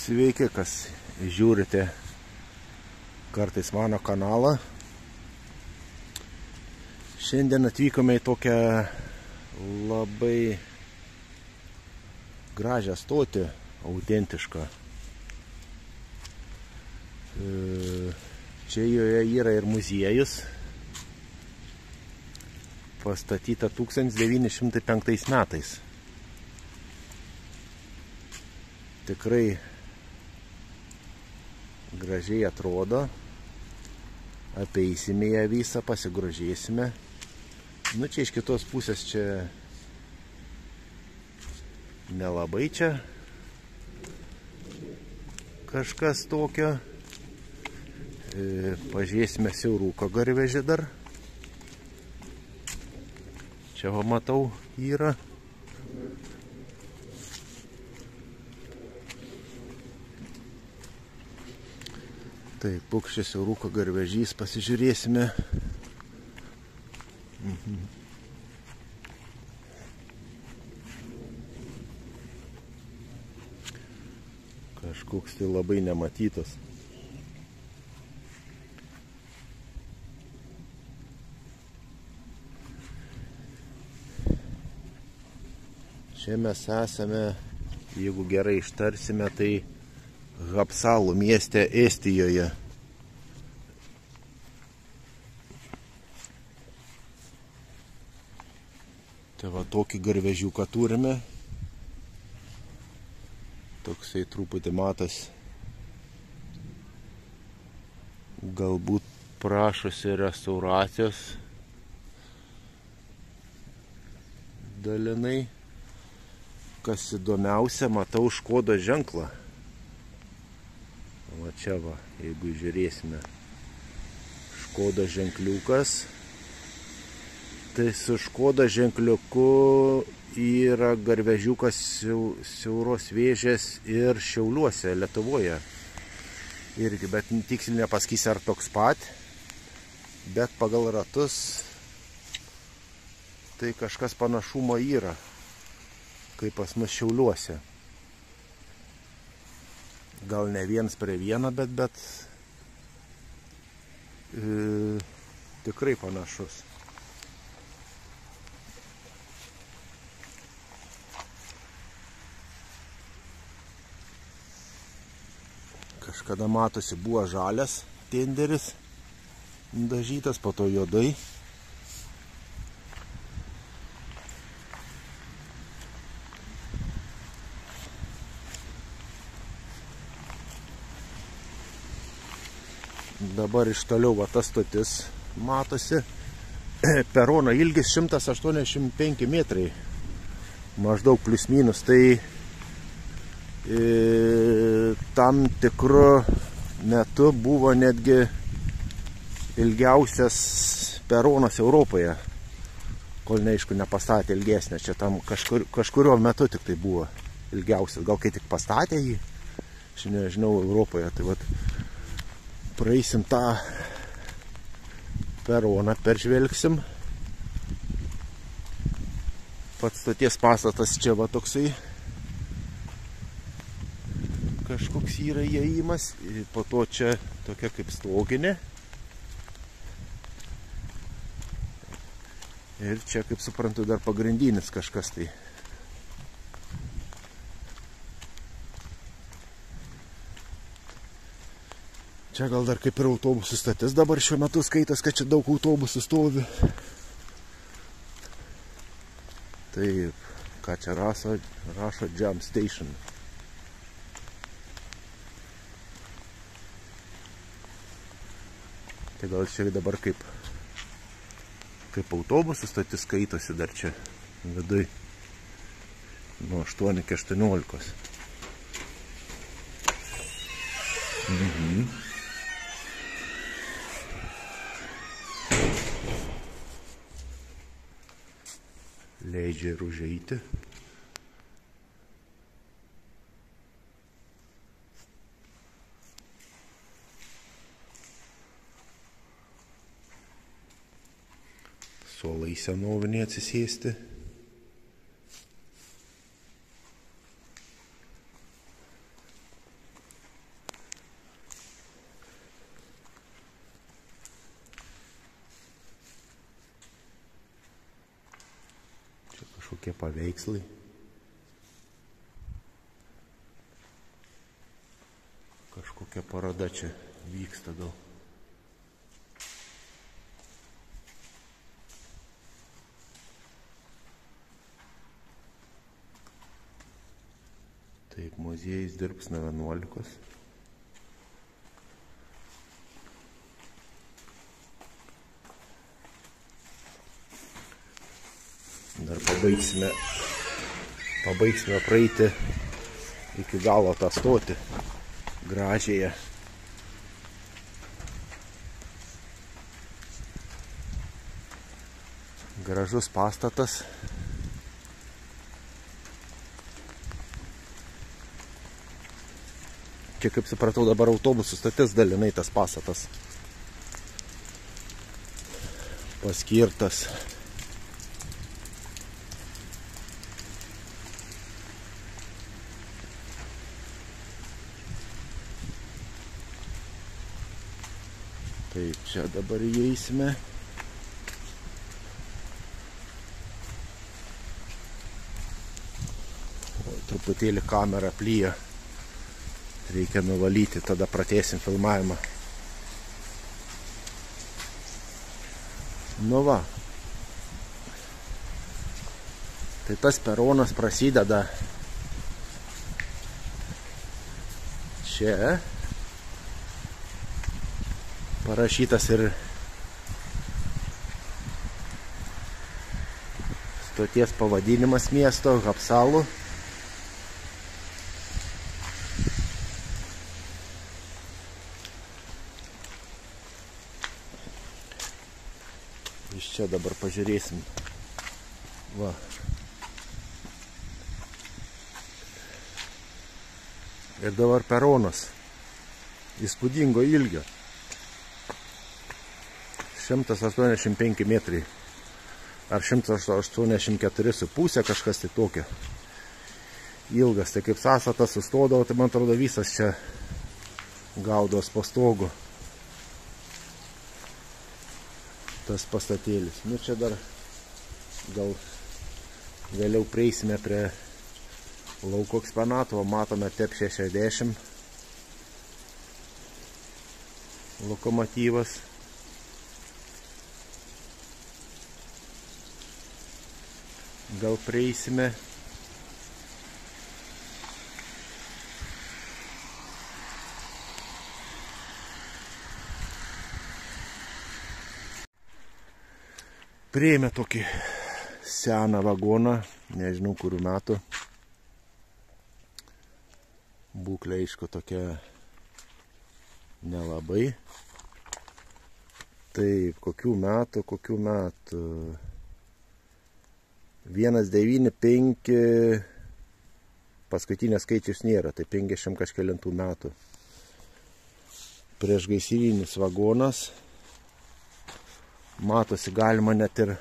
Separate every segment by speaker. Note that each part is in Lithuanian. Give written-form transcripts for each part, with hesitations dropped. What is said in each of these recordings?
Speaker 1: Sveiki, kas žiūrite kartais mano kanalą. Šiandien atvykome į tokią labai gražią stotį, autentišką. Čia joje yra ir muziejus, pastatyta 1905 metais. Tikrai gražiai atrodo, apeisime ją visą, pasigrožėsime. Nu, čia iš kitos pusės čia nelabai čia kažkas tokio. Pažiūrėsime siauruko garvežį dar. Čia va matau yra. Tai paukščias siauruko garvežys, pasižiūrėsime. Kažkoks tai labai nematytas. Čia mes esame, jeigu gerai ištarsime, tai Hapsalų mieste Estijoje. Tai va tokį garvežiuką turime. Toksai truputį matas. Galbūt prašosi restauracijos dalinai. Kas įdomiausia, matau Škodos ženklą. Va čia va, jeigu žiūrėsime, Škodos ženkliukas. Tai su Škodos ženkliuku yra garvežiukas Siauros Vėžės ir Šiauliuose, Lietuvoje. Irgi, bet tiksliai nepasakysiu, ar toks pat, bet pagal ratus tai kažkas panašumo yra, kaip pas mus Šiauliuose. Gal ne viens prie vieną, bet tikrai panašus. Kažkada matosi buvo žalias tenderis, dažytas, po to juodai. Dabar iš toliau va tas stotis matosi. Perono ilgis 185 metrai. Maždaug plius minus. Tai tam tikru metu buvo netgi ilgiausias peronas Europoje. Kol neaišku nepastatė ilgesnė. Čia tam kažkurio metu tik tai buvo ilgiausias. Gal kai tik pastatė jį, aš nežinau, Europoje. Tai vat praeisim tą peroną, peržvelgsim. Pats stoties pastatas čia va toksai. Kažkoks yra įėjimas. Po to čia tokia kaip stoginė. Ir čia, kaip suprantu, dar pagrindinis kažkas tai. Čia gal dar kaip ir autobusų stotis. Dabar šiuo metu skaitas, kad čia daug autobusų stovi. Taip, ką čia rašo Jump Station. Tai gal čia dabar kaip autobusų stotis skaitosi dar čia viduj. Nuo 8 iki 18. Leidžia ir užeiti. Suolai senoviniai atsisėsti. Kažkokie paveikslai. Kažkokia paroda čia vyksta gal. Taip, muziejus dirbs nuo 11. Dar pabaigsime praeiti iki galo tą stotį gražiąją. Gražus pastatas. Čia, kaip supratau, dabar autobusų stotis dalinai tas pastatas paskirtas. Taip, čia dabar įeisime. Truputėlį kamera plyja. Reikia nuvalyti, tada pratęsim filmavimą. Nu va. Tai tas peronas prasideda čia. Parašytas ir stoties pavadinimas miesto, Hapsalų. Iš čia dabar pažiūrėsim. Va. Ir dabar peronas. Įspūdingo ilgio. 185 metrai. Ar 184,5 kažkas tai tokio. Ilgas. Tai kaip sąstatas sustodavo, tai man atrodo visas čia gaudos po stogu. Tas pastatėlis. Nu čia dar gal vėliau prieisime prie lauko eksponatų. Matome TEP 60 lokomotyvas. Gal prieisime. Prieėmė tokį seną vagoną, nežinau kurių metų. Būklė aišku tokia nelabai. Taip, kokių metų. 195, paskutinės skaičius nėra, tai 50 kažkelintų metų. Priešgaisrinis vagonas. Matosi, galima net ir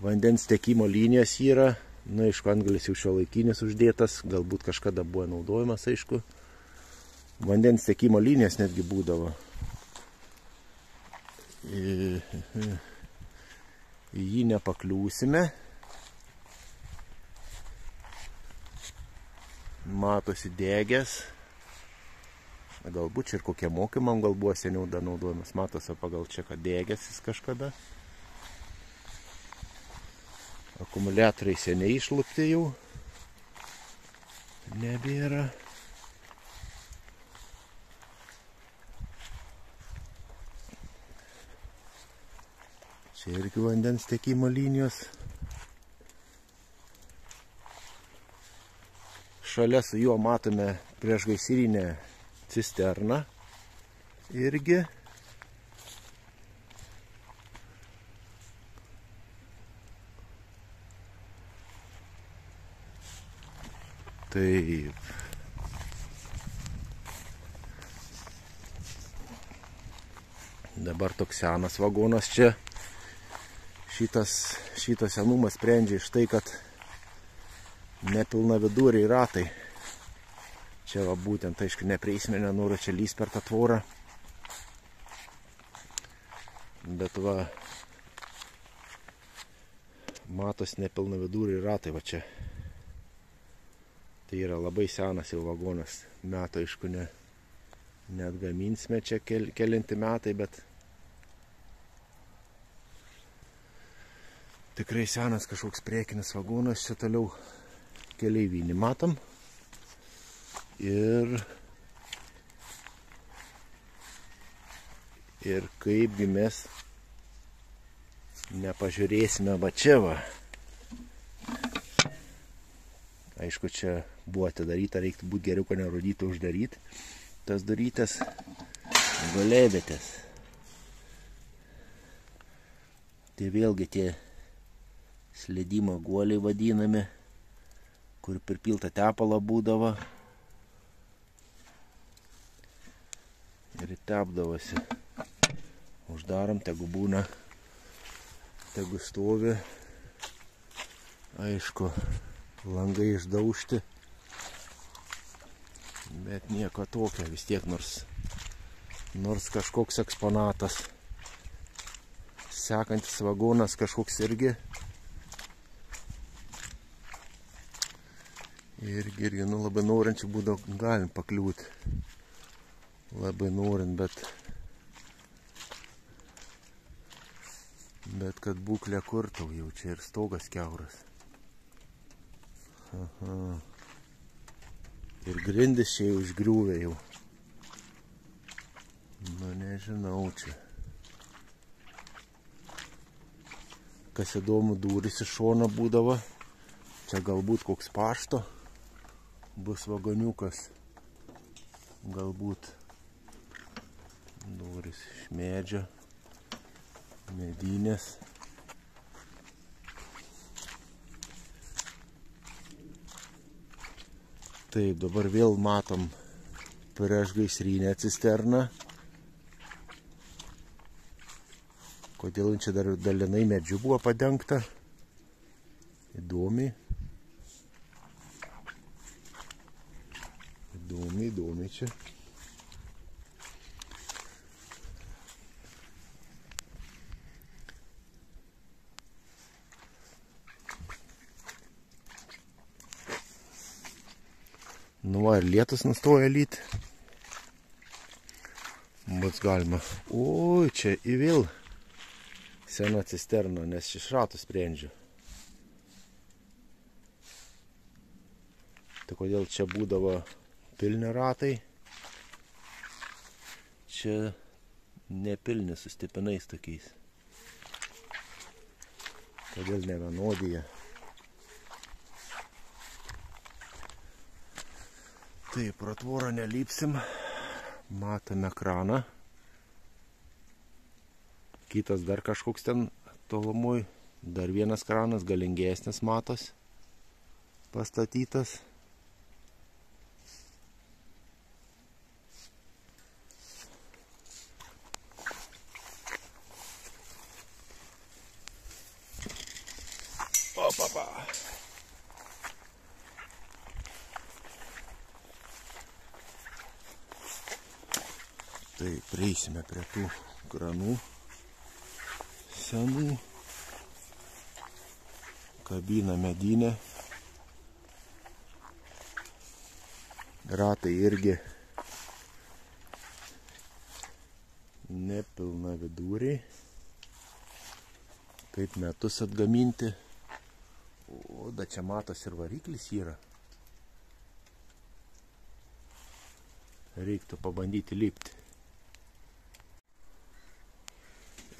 Speaker 1: vandens tiekimo linijas yra. Na, aišku, anglis jau šiuolaikinis uždėtas, galbūt kažkada buvo naudojamas, aišku. Vandens tiekimo linijas netgi būdavo. Į jį nepakliūsime. Matosi degęs. Galbūt čia ir kokie mokymam gal buvo seniau dar naudojamas. Matosi pagal čia, kad degęs jis kažkada. Akumuliatoriai seniai išlupti jau. Nebėra. Čia irgi vandens tiekimo linijos. Šalia su juo matome priešgaisrinę cisterną. Irgi. Taip. Dabar toks senas vagonas čia. Šitas senumas sprendžia iš tai, kad nepilna viduriai ratai. Čia va būtent, aišku, neprieisime, nenoriu čia lįst per tą tvorą. Bet va, Matos nepilnaviduriai ratai va čia. Tai yra labai senas jau vagonas. Metų aišku neatgaminsime čia kelinti metai, bet tikrai senas kažkoks priekinis vagonas. Čia toliau keleivinį matom. Ir kaipgi mes nepažiūrėsime va čia va. Aišku, čia buvo atidaryta, reiktų būti geriau, kad nerūdyti uždaryti. Tas darytas galėbėtės. Tai vėlgi tie slėdimo guoliai vadinami, kur pripilta tepalą būdavo. Ir tepdavosi. Uždarom, tegu būna, tegu stovi. Aišku, langai išdaužti, bet nieko tokio, vis tiek nors kažkoks eksponatas. Sekantis vagonas kažkoks irgi labai norinčių būdavo galim pakliūti. Labai norint, bet kad būklė kurtau jau čia ir stogas kiauras. Aha. Ir grindis čia jau išgriūvė jau. Nu, nežinau čia. Kas įdomu, durys iš šono būdavo. Čia galbūt koks pašto bus vagoniukas. Galbūt durys iš medžio, medinės. Taip, dabar vėl matom priešgaisrinę cisterną. Kodėl čia dar dalinai medžiu buvo padengta? Įdomi čia. Nu, ir lietus nustoja lyt. Bus galima. Oi, čia į vėl sena cisterna, nes iš ratų sprendžiu. Tai kodėl čia būdavo pilni ratai? Čia nepilni su stipinais tokiais. Kodėl nevienodėje? Taip, pro tvorą nelypsim. Matome kraną. Kitas dar kažkoks ten tolumoj. Dar vienas kranas, galingesnis matos. Pastatytas. Opapa. Tai prieisime prie tų kranų senų. Kabina medinė. Ratai irgi nepilna viduriai. Kaip metus atgaminti. O, da čia matos ir variklis yra. Reiktų pabandyti lipti.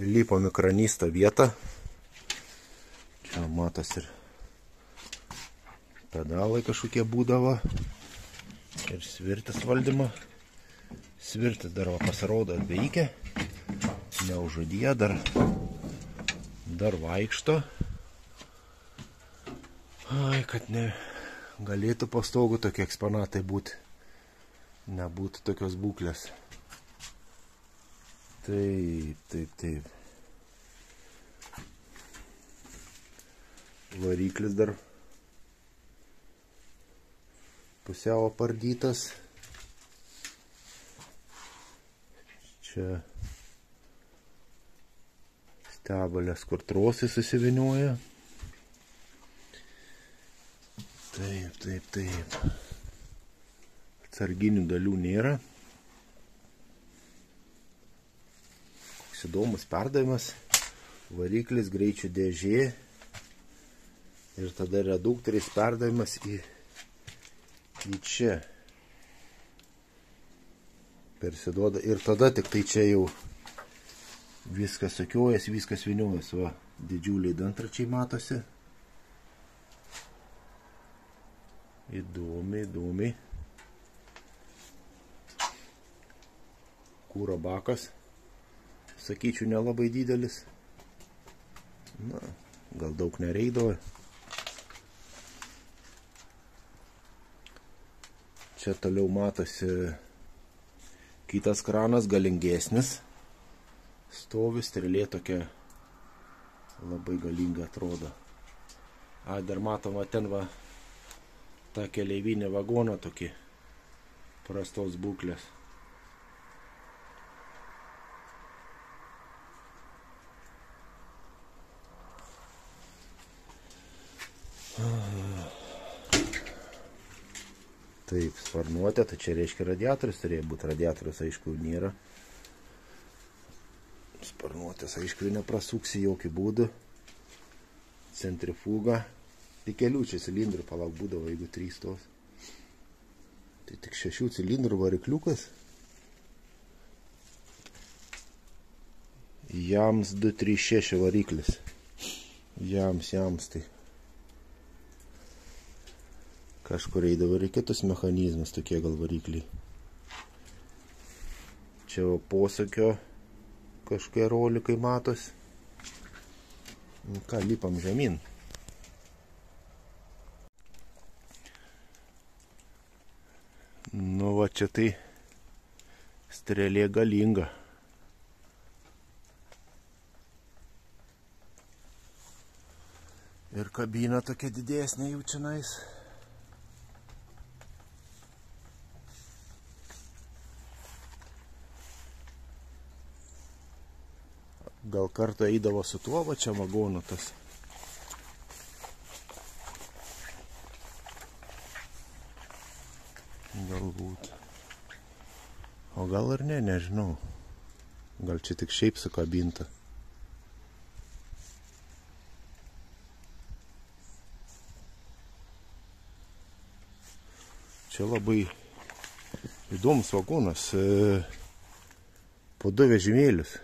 Speaker 1: Lipom į kranisto vietą. Čia matos ir pedalai kažkokie būdavo. Ir svirtis valdymo. Svirtis dar pasirodo veikia. Neužudyje dar vaikšto. Ai, kad ne galėtų po stogu tokie eksponatai būti. Nebūtų tokios būklės. Taip. Variklis dar pusiau apardytas. Čia stebalės, kur trosai susivinioja. Taip. Atsarginių dalių nėra. Koks įdomus perdavimas. Variklis, greičių dėžė. Ir tada reduktoriais perdavimas į čia. Persiduoda. Ir tada tik tai čia jau viskas sukiojas, viskas viniojas. Va, didžiuliai dantračiai matosi. Įdomiai. Kūro bakas. Sakyčiau, nelabai didelis. Na, gal daug nereikdavo. Čia toliau matosi kitas kranas, galingesnis. Stovi, strėlė tokia labai galinga atrodo. Dar matoma ten va tą keleivinį vagoną tokį prastos būklės. Taip, sparnuotė, tai čia reiškia radiatorius, turėjo būti radiatorius, aišku, nėra. Sparnuotės, aišku, neprasuksi jokių būdų. Centrifuga. Tik kelių čia cilindrų, palauk, būdavo, jeigu 3 tos. Tai tik 6 cilindrų varikliukas. Jams 236 variklis. Jams, tai. Kažkur eidavo ir kitus mechanizmus, tokie gal varikliai. Čia posūkio kažkokie rolikai matos. Ką, lipam žemyn. Nu va, čia tai strėlė galinga. Ir kabina tokia didesnė jau čionais. Gal kartą eidavo su tuo va čia vagonu tas. Galbūt. O gal ir ne, nežinau. Gal čia tik šiaip sukabinta. Čia labai įdomus vagonas. Po 2 vežimėlius.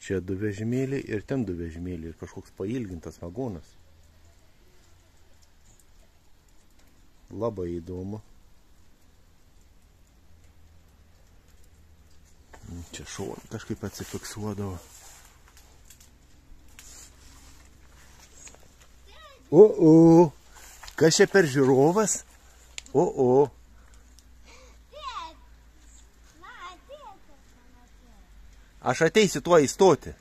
Speaker 1: Čia 2 vežimėliai ir ten 2 vežimėliai. Ir kažkoks pailgintas vagonas. Labai įdomu. Čia šon kažkaip atsifiksuodavo. O. Kas čia per žiūrovas? O. Aš ateisiu tuo įstoti.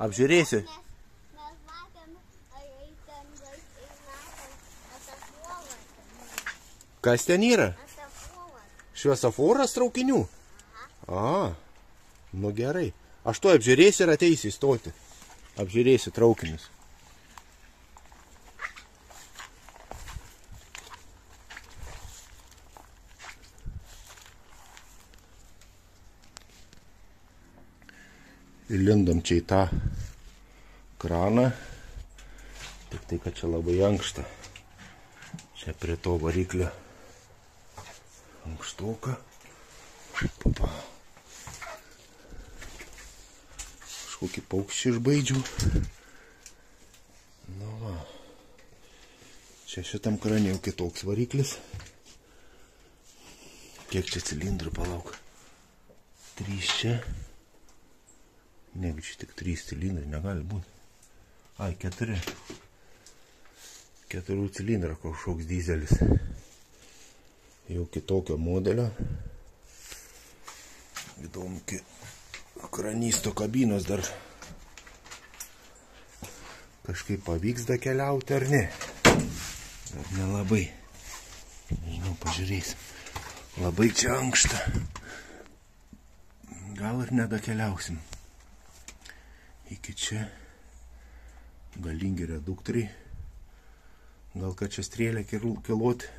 Speaker 1: Apžiūrėsiu. Kas ten yra? Šviesoforas traukinių? Nu gerai. Aš tuo apžiūrėsiu ir ateisiu įstoti. Apžiūrėsiu traukinius. Įlindom čia į tą kraną. Tik tai, kad čia labai ankšta. Čia prie to variklio ankštoka. Kažkokį paukštį išbaidžiau. Nu va. Čia šitam krane jau kitoks variklis. Kiek čia cilindrų, palauk. 3 čia. Negi čia tik 3 cilindrai, negali būti. 4. 4 cilindrą kažkoks dizelis. Jau kitokio modelio. Įdomu, kranisto kabinos dar kažkaip pavyks da keliauti ar ne. Dar nelabai. Nežinau, pažiūrėsim. Labai čia ankšta. Gal ir nedakeliausim. Iki čia galingi reduktoriai. Gal kad čia strėlė kiloti.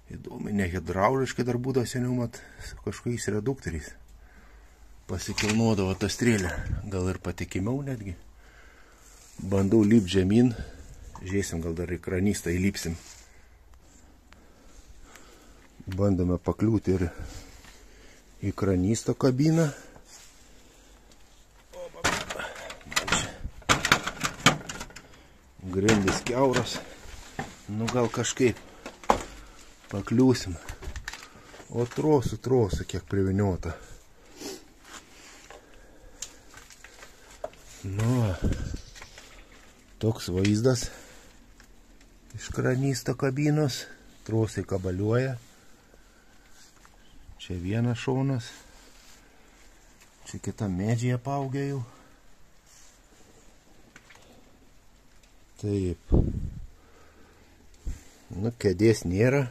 Speaker 1: Įdomi, ne hidrauliškai dar būdavo seniau, mat, su kažkokiais reduktoriais. Pasikilnuodavo tą strėlę. Gal ir patikimiau netgi. Bandau lipti žemyn. Žiūrėsim, gal dar į kranystą įlipsim. Bandome pakliūti ir į kranisto kabiną. Grindys kiauros. Nu gal kažkaip pakliūsim. O trosų, kiek priviniota. Nu, toks vaizdas iš kranisto kabinos. Trosai kabaliuoja. Čia vienas šonas. Čia kita medžiai apaugė jau. Taip. Nu, kėdės nėra.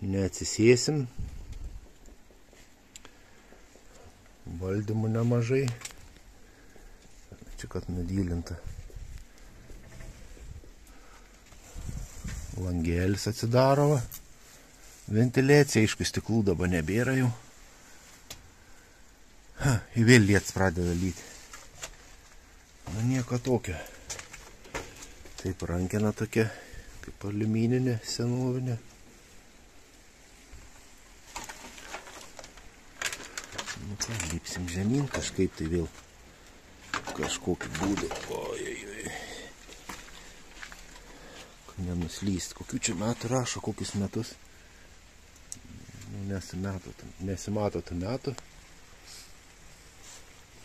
Speaker 1: Neatsisėsim. Valdymų nemažai. Čia kad nudylinta. Langelis atsidaro. Ventiliacija, aišku, stiklų dabar nebėra jau. Ir vėl lietus pradeda lyti. Nu, nieko tokio. Taip, rankena tokia, kaip aliumininė, senovinė. Nu ką, lipsim žemyn, kažkaip tai vėl kažkokį būdą. Ojojoj. Nenuslyst. Kokių čia metų rašo, kokius metus. Nesimato tų metų.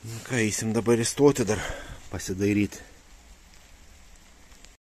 Speaker 1: Nu ką, eisim dabar įstoti dar pasidairyti.